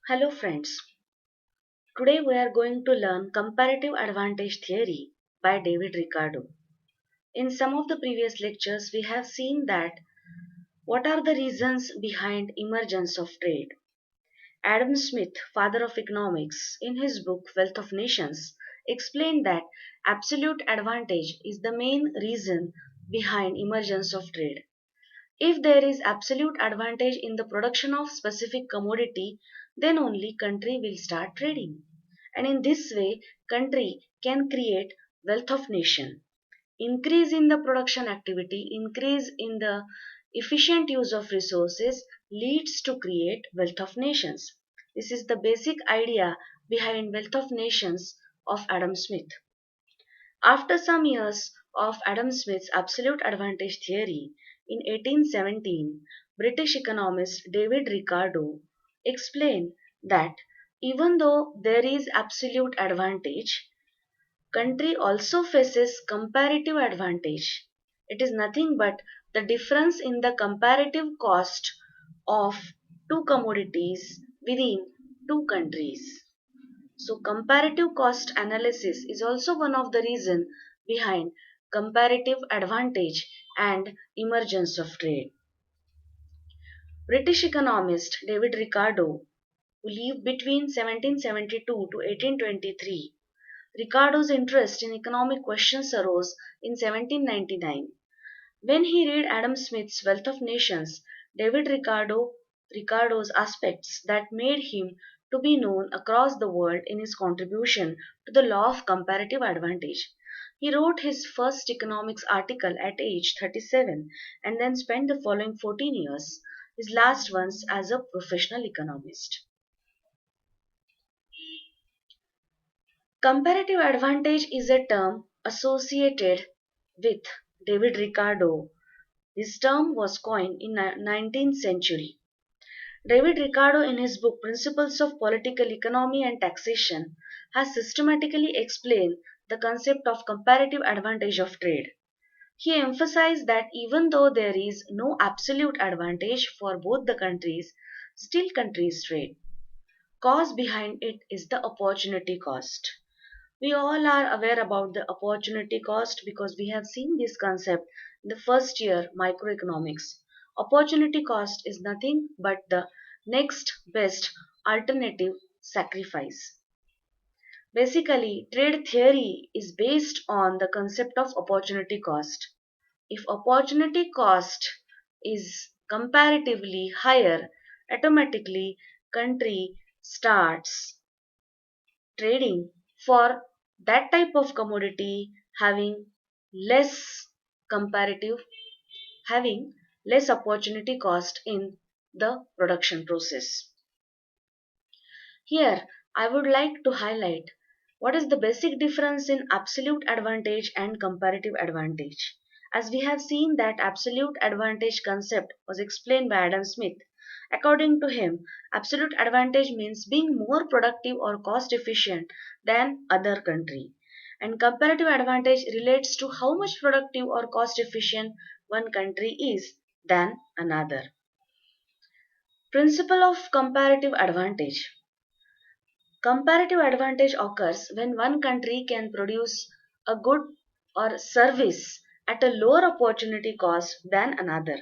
Hello friends. Today we are going to learn comparative advantage theory by David Ricardo. In some of the previous lectures we have seen that what are the reasons behind emergence of trade. Adam Smith, father of economics, in his book Wealth of Nations explained that absolute advantage is the main reason behind emergence of trade. If there is absolute advantage in the production of specific commodity, then only country will start trading. And in this way, country can create wealth of nation. Increase in the production activity, increase in the efficient use of resources leads to create wealth of nations. This is the basic idea behind wealth of nations of Adam Smith. After some years of Adam Smith's absolute advantage theory, in 1817, British economist David Ricardo explained that even though there is absolute advantage, country also faces comparative advantage. It is nothing but the difference in the comparative cost of two commodities within two countries. So comparative cost analysis is also one of the reason behind comparative advantage and emergence of trade. British economist David Ricardo, who lived between 1772 to 1823, Ricardo's interest in economic questions arose in 1799. When he read Adam Smith's Wealth of Nations, Ricardo's aspects that made him to be known across the world in his contribution to the law of comparative advantage. He wrote his first economics article at age 37 and then spent the following 14 years, his last ones as a professional economist. Comparative advantage is a term associated with David Ricardo. This term was coined in 19th century. David Ricardo in his book Principles of Political Economy and Taxation has systematically explained the concept of comparative advantage of trade. He emphasized that even though there is no absolute advantage for both the countries, still countries trade. Cause behind it is the opportunity cost. We all are aware about the opportunity cost because we have seen this concept in the first year microeconomics. Opportunity cost is nothing but the next best alternative sacrifice. Basically, trade theory is based on the concept of opportunity cost. If opportunity cost is comparatively higher, automatically country starts trading for that type of commodity having less comparative having less opportunity cost in the production process. Here I would like to highlight what is the basic difference in absolute advantage and comparative advantage. As we have seen that absolute advantage concept was explained by Adam Smith. According to him, absolute advantage means being more productive or cost efficient than other country. And comparative advantage relates to how much productive or cost efficient one country is than another. Principle of comparative advantage. Comparative advantage occurs when one country can produce a good or service at a lower opportunity cost than another.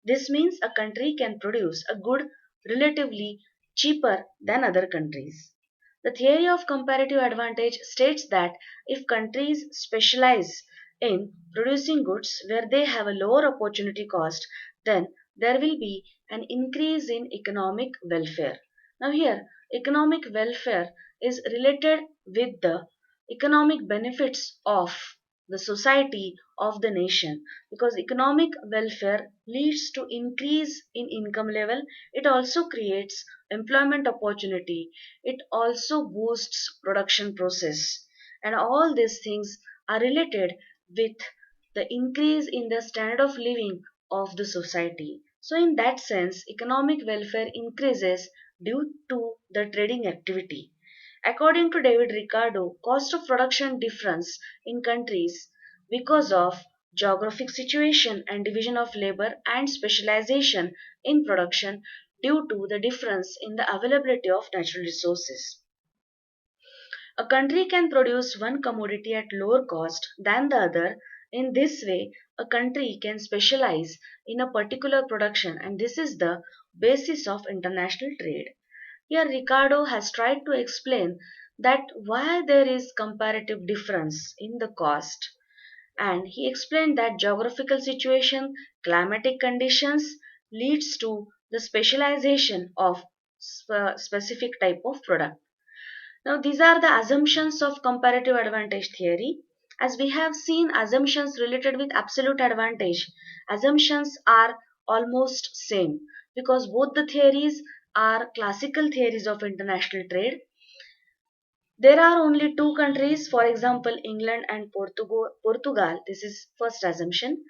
This means a country can produce a good relatively cheaper than other countries. The theory of comparative advantage states that if countries specialize in producing goods where they have a lower opportunity cost, then there will be an increase in economic welfare. Now, here, economic welfare is related with the economic benefits of the society of the nation because economic welfare leads to increase in income level. It also creates employment opportunity. It also boosts production process, and all these things are related with the increase in the standard of living of the society. So in that sense economic welfare increases due to the trading activity. According to David Ricardo, cost of production difference in countries because of geographic situation and division of labor and specialization in production due to the difference in the availability of natural resources. A country can produce one commodity at lower cost than the other. In this way, a country can specialize in a particular production, and this is the basis of international trade. Here, Ricardo has tried to explain that why there is comparative difference in the cost, and he explained that geographical situation, climatic conditions leads to the specialization of specific type of product. Now, these are the assumptions of comparative advantage theory. As we have seen assumptions related with absolute advantage, assumptions are almost same because both the theories are classical theories of international trade. There are only two countries, for example, England and Portugal. This is first assumption.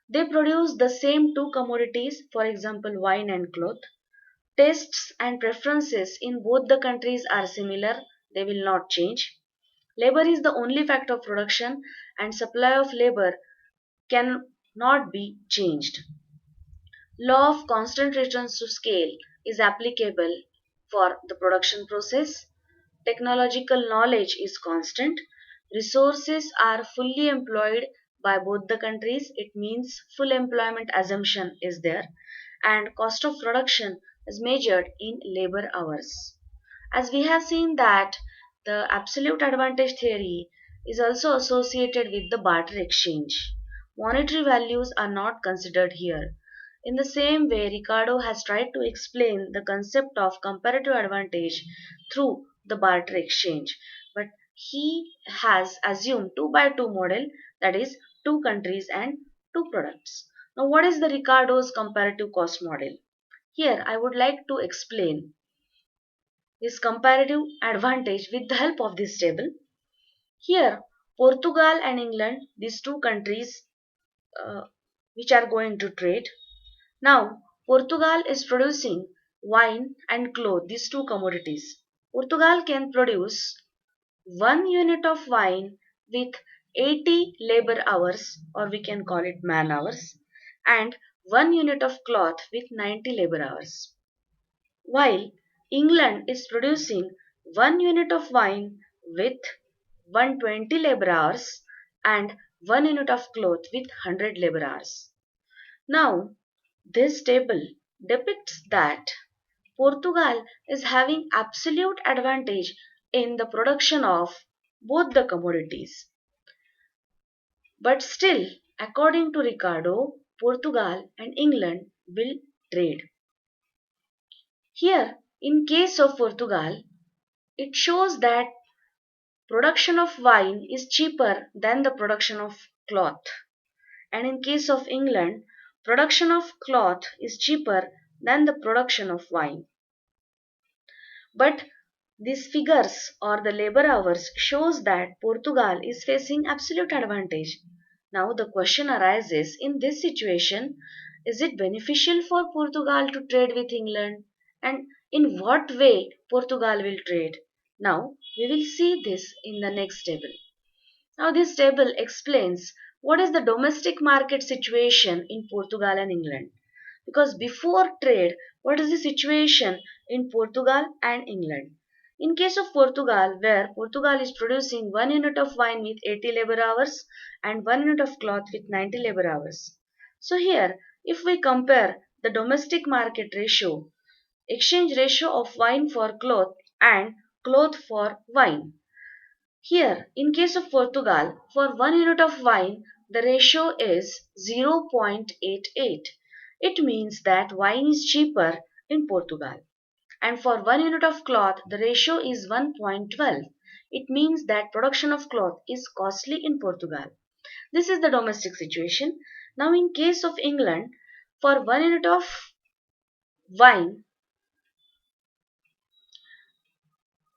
They produce the same two commodities, for example, wine and cloth. Tastes and preferences in both the countries are similar, they will not change. Labor is the only factor of production, and supply of labor cannot be changed. Law of constant returns to scale is applicable for the production process. Technological knowledge is constant. Resources are fully employed by both the countries. It means full employment assumption is there. And cost of production is measured in labor hours. As we have seen that the absolute advantage theory is also associated with the barter exchange. Monetary values are not considered here. In the same way, Ricardo has tried to explain the concept of comparative advantage through the barter exchange, but he has assumed 2 by 2 model, that is two countries and two products. Now, what is the Ricardo's comparative cost model? Here I would like to explain his comparative advantage with the help of this table. Here, Portugal and England, these two countries uh, which are going to trade. Now, Portugal is producing wine and cloth, these two commodities. Portugal can produce 1 unit of wine with 80 labor hours, or we can call it man hours, and 1 unit of cloth with 90 labor hours. While England is producing 1 unit of wine with 120 labor hours and 1 unit of cloth with 100 labor hours. Now, this table depicts that Portugal is having absolute advantage in the production of both the commodities. But still, according to Ricardo, Portugal and England will trade. Here, in case of Portugal, it shows that production of wine is cheaper than the production of cloth. And in case of England, production of cloth is cheaper than the production of wine. But these figures or the labor hours shows that Portugal is facing absolute advantage. Now the question arises, in this situation, is it beneficial for Portugal to trade with England? And in what way Portugal will trade? Now we will see this in the next table. Now this table explains what is the domestic market situation in Portugal and England. Because before trade, what is the situation in Portugal and England? In case of Portugal, where Portugal is producing 1 unit of wine with 80 labor hours and 1 unit of cloth with 90 labor hours. So here, if we compare the domestic market ratio, exchange ratio of wine for cloth and cloth for wine. Here, in case of Portugal, for 1 unit of wine, the ratio is 0.88. It means that wine is cheaper in Portugal. And for 1 unit of cloth, the ratio is 1.12. It means that production of cloth is costly in Portugal. This is the domestic situation. Now, in case of England, for 1 unit of wine,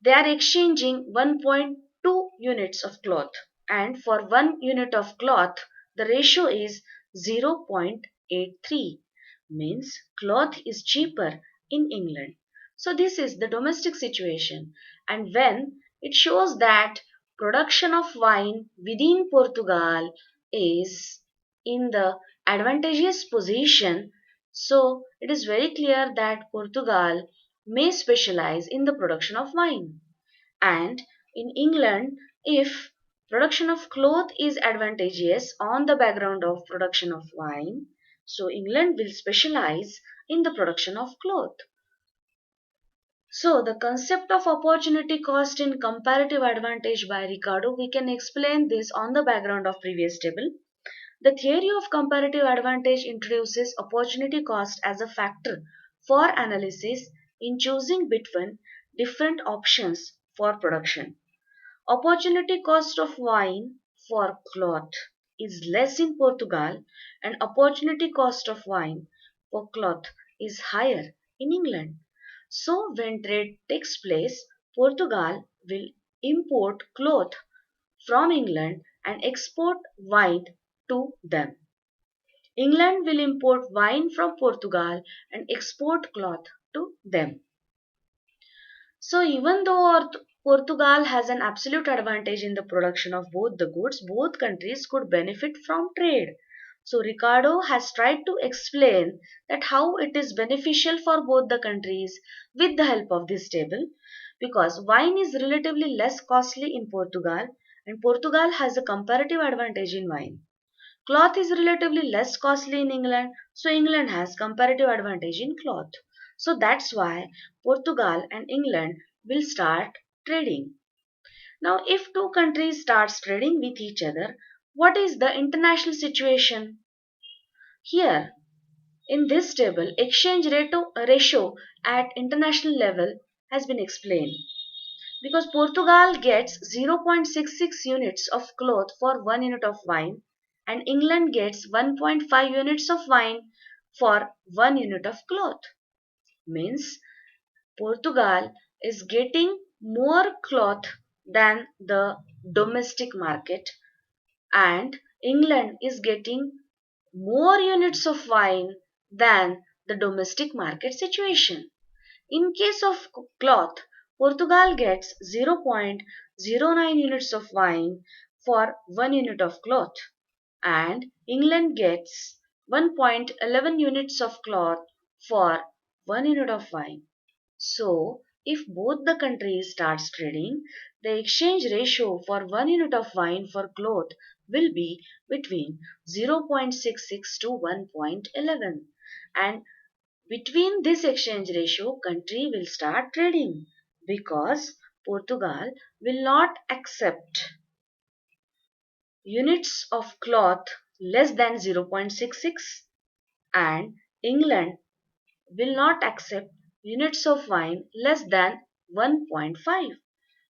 they are exchanging 1.2 units of cloth, and for 1 unit of cloth the ratio is 0.83, means cloth is cheaper in England. So this is the domestic situation, and when it shows that production of wine within Portugal is in the advantageous position, So it is very clear that Portugal may specialize in the production of wine. And in England, if production of cloth is advantageous on the background of production of wine, so England will specialize in the production of cloth. So the concept of opportunity cost in comparative advantage by Ricardo, we can explain this on the background of previous table. The theory of comparative advantage introduces opportunity cost as a factor for analysis in choosing between different options for production. Opportunity cost of wine for cloth is less in Portugal and opportunity cost of wine for cloth is higher in England. So when trade takes place, Portugal will import cloth from England and export wine to them. England will import wine from Portugal and export cloth to them. So even though Portugal has an absolute advantage in the production of both the goods, both countries could benefit from trade. So Ricardo has tried to explain that how it is beneficial for both the countries with the help of this table, because wine is relatively less costly in Portugal and Portugal has a comparative advantage in wine. Cloth is relatively less costly in England, so England has comparative advantage in cloth. So that's why Portugal and England will start trading. Now, if two countries starts trading with each other, what is the international situation? Here, in this table, ratio at international level has been explained. Because Portugal gets 0.66 units of cloth for 1 unit of wine and England gets 1.5 units of wine for 1 unit of cloth. Means Portugal is getting more cloth than the domestic market and England is getting more units of wine than the domestic market situation. In case of cloth, Portugal gets 0.09 units of wine for 1 unit of cloth and England gets 1.11 units of cloth for 1 unit of wine. So, if both the countries starts trading, the exchange ratio for 1 unit of wine for cloth will be between 0.66 to 1.11 and between this exchange ratio, country will start trading because Portugal will not accept units of cloth less than 0.66 and England will not accept units of wine less than 1.5.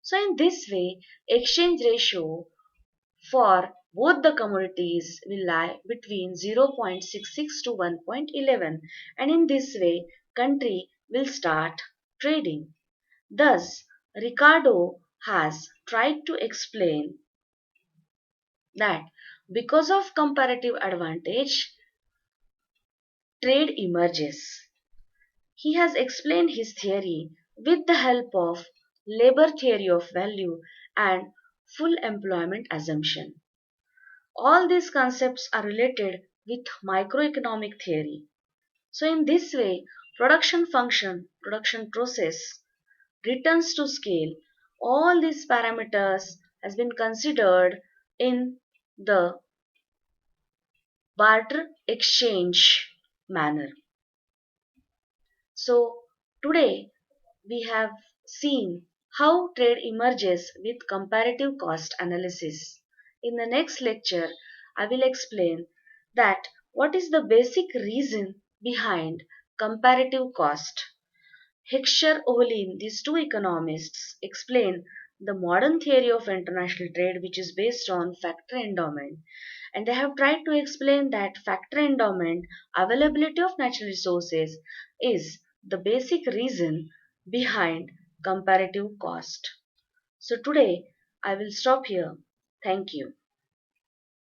So in this way, exchange ratio for both the commodities will lie between 0.66 to 1.11 and in this way country will start trading. Thus, Ricardo has tried to explain that because of comparative advantage, trade emerges. He has explained his theory with the help of labor theory of value and full employment assumption. All these concepts are related with microeconomic theory. So in this way, production function, production process, returns to scale, all these parameters has been considered in the barter exchange manner. So today we have seen how trade emerges with comparative cost analysis. In the next lecture, I will explain that what is the basic reason behind comparative cost. Heckscher Ohlin, these two economists, explain the modern theory of international trade, which is based on factor endowment. And they have tried to explain that factor endowment, availability of natural resources, is the basic reason behind comparative cost. So today I will stop here. Thank you.